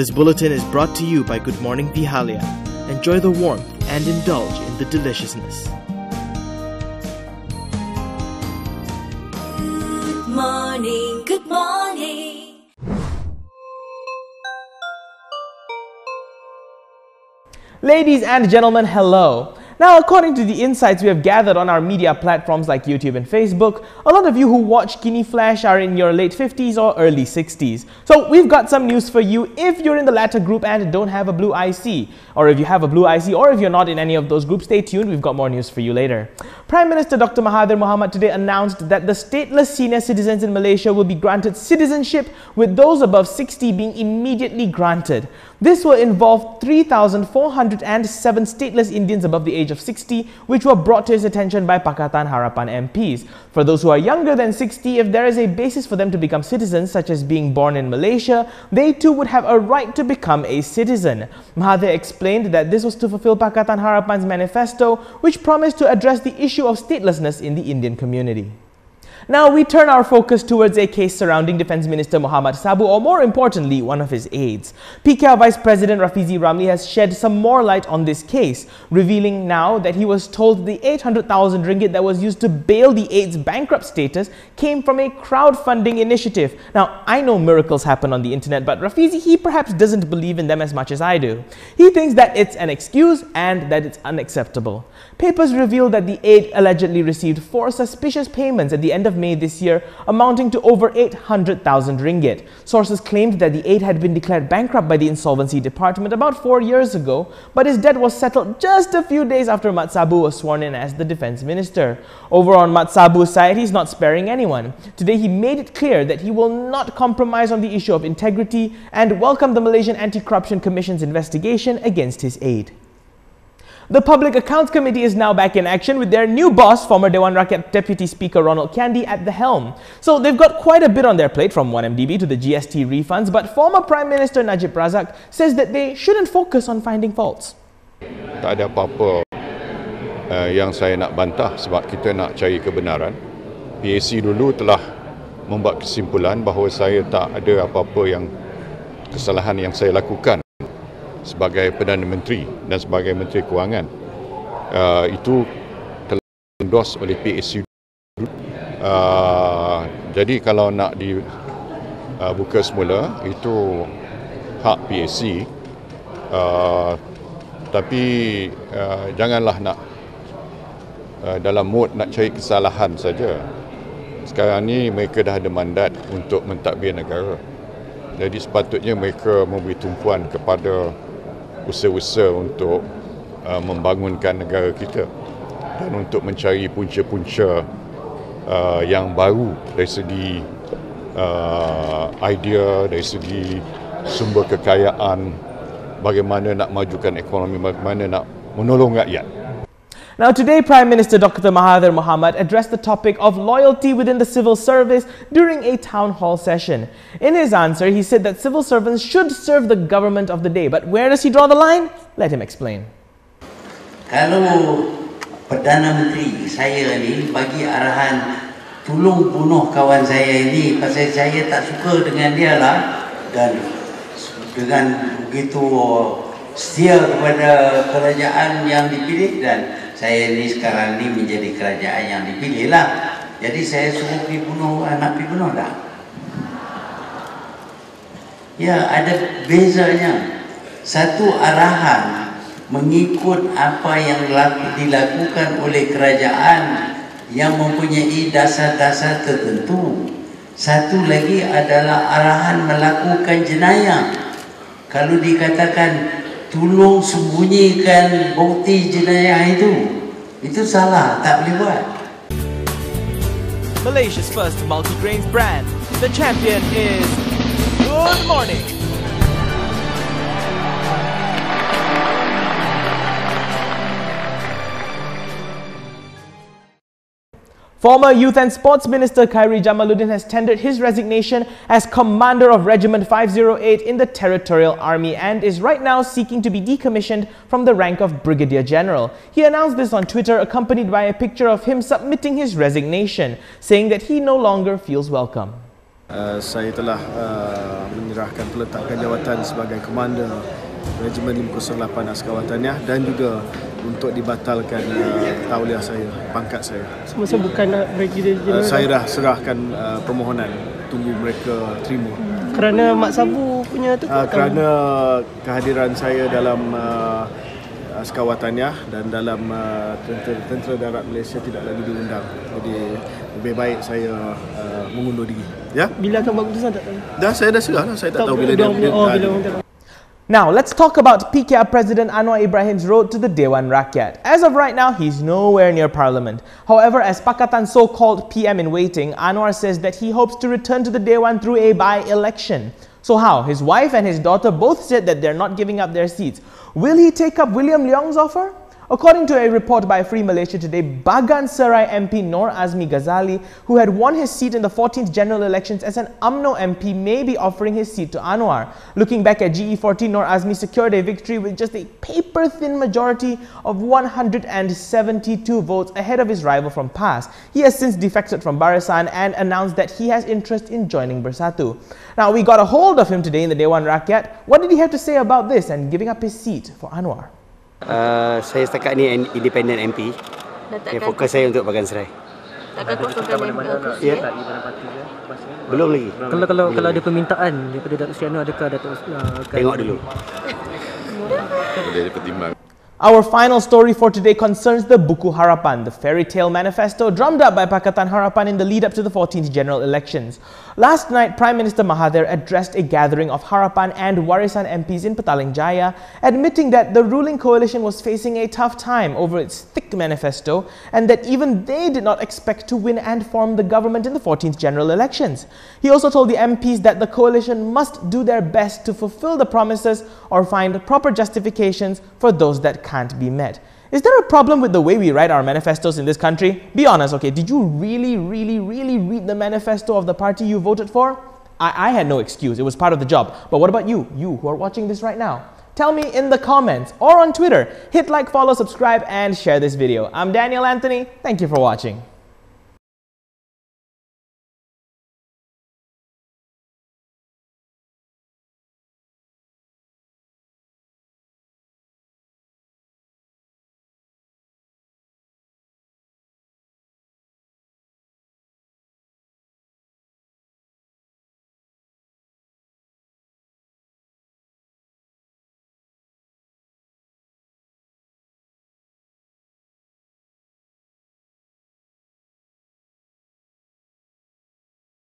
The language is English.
This bulletin is brought to you by Good Morning Pihalia. Enjoy the warmth and indulge in the deliciousness. Good morning, good morning. Ladies and gentlemen, hello. Now, according to the insights we have gathered on our media platforms like YouTube and Facebook, a lot of you who watch KiniFlash are in your late 50s or early 60s. So we've got some news for you if you're in the latter group and don't have a blue IC. Or if you have a blue IC, or if you're not in any of those groups, stay tuned, we've got more news for you later. Prime Minister Dr. Mahathir Mohamad today announced that the stateless senior citizens in Malaysia will be granted citizenship, with those above 60 being immediately granted. This will involve 3,407 stateless Indians above the age of 60, which were brought to his attention by Pakatan Harapan MPs. For those who are younger than 60, if there is a basis for them to become citizens, such as being born in Malaysia, they too would have a right to become a citizen. Mahathir explained that this was to fulfill Pakatan Harapan's manifesto, which promised to address the issue of statelessness in the Indian community. Now we turn our focus towards a case surrounding Defence Minister Muhammad Sabu, or more importantly, one of his aides. PKR Vice President Rafizi Ramli has shed some more light on this case, revealing now that he was told the 800,000 ringgit that was used to bail the aide's bankrupt status came from a crowdfunding initiative. Now, I know miracles happen on the internet, but Rafizi, he perhaps doesn't believe in them as much as I do. He thinks that it's an excuse and that it's unacceptable. Papers reveal that the aide allegedly received 4 suspicious payments at the end of May this year, amounting to over 800,000 ringgit. Sources claimed that the aide had been declared bankrupt by the Insolvency Department about 4 years ago, but his debt was settled just a few days after Mat Sabu was sworn in as the Defence Minister. Over on Mat Sabu's side, he's not sparing anyone. Today, he made it clear that he will not compromise on the issue of integrity and welcomed the Malaysian Anti-Corruption Commission's investigation against his aide. The Public Accounts Committee is now back in action with their new boss, former Dewan Rakyat Deputy Speaker Ronald Candy, at the helm. So they've got quite a bit on their plate, from 1MDB to the GST refunds, but former Prime Minister Najib Razak says that they shouldn't focus on finding faults. Tak ada apa-apa yang saya nak bantah, sebab kita nak cari kebenaran. PAC dulu telah membuat kesimpulan bahawa saya tak ada apa-apa yang kesalahan yang saya lakukan sebagai Perdana Menteri dan sebagai Menteri Kewangan. Itu telah endorse oleh PAC. Jadi kalau nak dibuka semula, itu hak PAC. Tapi janganlah nak dalam mood nak cari kesalahan saja. Sekarang ni mereka dah ada mandat untuk mentadbir negara. Jadi sepatutnya mereka memberi tumpuan kepada usaha-usaha untuk membangunkan negara kita dan untuk mencari punca-punca yang baru dari segi idea, dari segi sumber kekayaan, bagaimana nak majukan ekonomi, bagaimana nak menolong rakyat. Now today, Prime Minister Dr. Mahathir Mohamad addressed the topic of loyalty within the civil service during a town hall session. In his answer, he said that civil servants should serve the government of the day. But where does he draw the line? Let him explain. Kalau Perdana Menteri saya ni bagi arahan tolong bunuh kawan saya ini pasal saya tak suka dengan dia lah, dan dengan begitu setia kepada kerajaan yang dipilih, dan saya ni sekarang ni menjadi kerajaan yang dipilih lah. Jadi saya suruh pergi bunuh, nak pergi bunuh tak? Ya, ada bezanya. Satu arahan mengikut apa yang dilakukan oleh kerajaan yang mempunyai dasar-dasar tertentu. Satu lagi adalah arahan melakukan jenayah. Kalau dikatakan tolong sembunyikan bukti jenayah itu salah, tak boleh buat. Malaysia's first multi-grains brand. The champion is Good Morning. Former Youth and Sports Minister Khairi Jamaluddin has tendered his resignation as Commander of Regiment 508 in the Territorial Army and is right now seeking to be decommissioned from the rank of Brigadier General. He announced this on Twitter, accompanied by a picture of him submitting his resignation, saying that he no longer feels welcome. Saya telah menyerahkan peletakan jawatan sebagai Komander Regimen 508 Askar Wataniah dan juga untuk dibatalkan tauliah saya, pangkat saya. Semasa bukan Regiment Saya dah serahkan permohonan, tunggu mereka terima. kerana Mak Sabu punya tu? Kerana kehadiran saya dalam Askar Wataniah dan dalam tentera darat Malaysia tidak lagi diundang. Jadi lebih baik saya mengundur diri. Ya? Bila akan buat keputusan tak tahu? Saya dah serah lah. Saya tak tahu bila dia. Now, let's talk about PKR President Anwar Ibrahim's road to the Dewan Rakyat. As of right now, he's nowhere near Parliament. However, as Pakatan's so-called PM-in-waiting, Anwar says that he hopes to return to the Dewan through a by-election. So how? His wife and his daughter both said that they're not giving up their seats. Will he take up William Leong's offer? According to a report by Free Malaysia Today, Bagan Serai MP Nor Azmi Ghazali, who had won his seat in the 14th general elections as an UMNO MP, may be offering his seat to Anwar. Looking back at GE14, Nor Azmi secured a victory with just a paper-thin majority of 172 votes ahead of his rival from PAS. He has since defected from Barisan and announced that he has interest in joining Bersatu. Now, we got a hold of him today in the Dewan Rakyat. What did he have to say about this and giving up his seat for Anwar? Saya setakat ni independent MP. Fokus saya untuk Bagan Serai. Takkan kosongkan MP? Ya. Belum lagi. Kalau ada permintaan daripada Datuk Seri Anwar, adakah Datuk Tengok dulu. Boleh pertimbang. Our final story for today concerns the Buku Harapan, the fairy tale manifesto drummed up by Pakatan Harapan in the lead up to the 14th general elections. Last night, Prime Minister Mahathir addressed a gathering of Harapan and Warisan MPs in Petaling Jaya, admitting that the ruling coalition was facing a tough time over its thick manifesto and that even they did not expect to win and form the government in the 14th general elections. He also told the MPs that the coalition must do their best to fulfill the promises or find proper justifications for those that can't be met. Is there a problem with the way we write our manifestos in this country? Be honest, okay, did you really read the manifesto of the party you voted for? I had no excuse, it was part of the job. But what about you who are watching this right now? Tell me in the comments or on Twitter. Hit like, follow, subscribe and share this video. I'm Daniel Anthony, thank you for watching.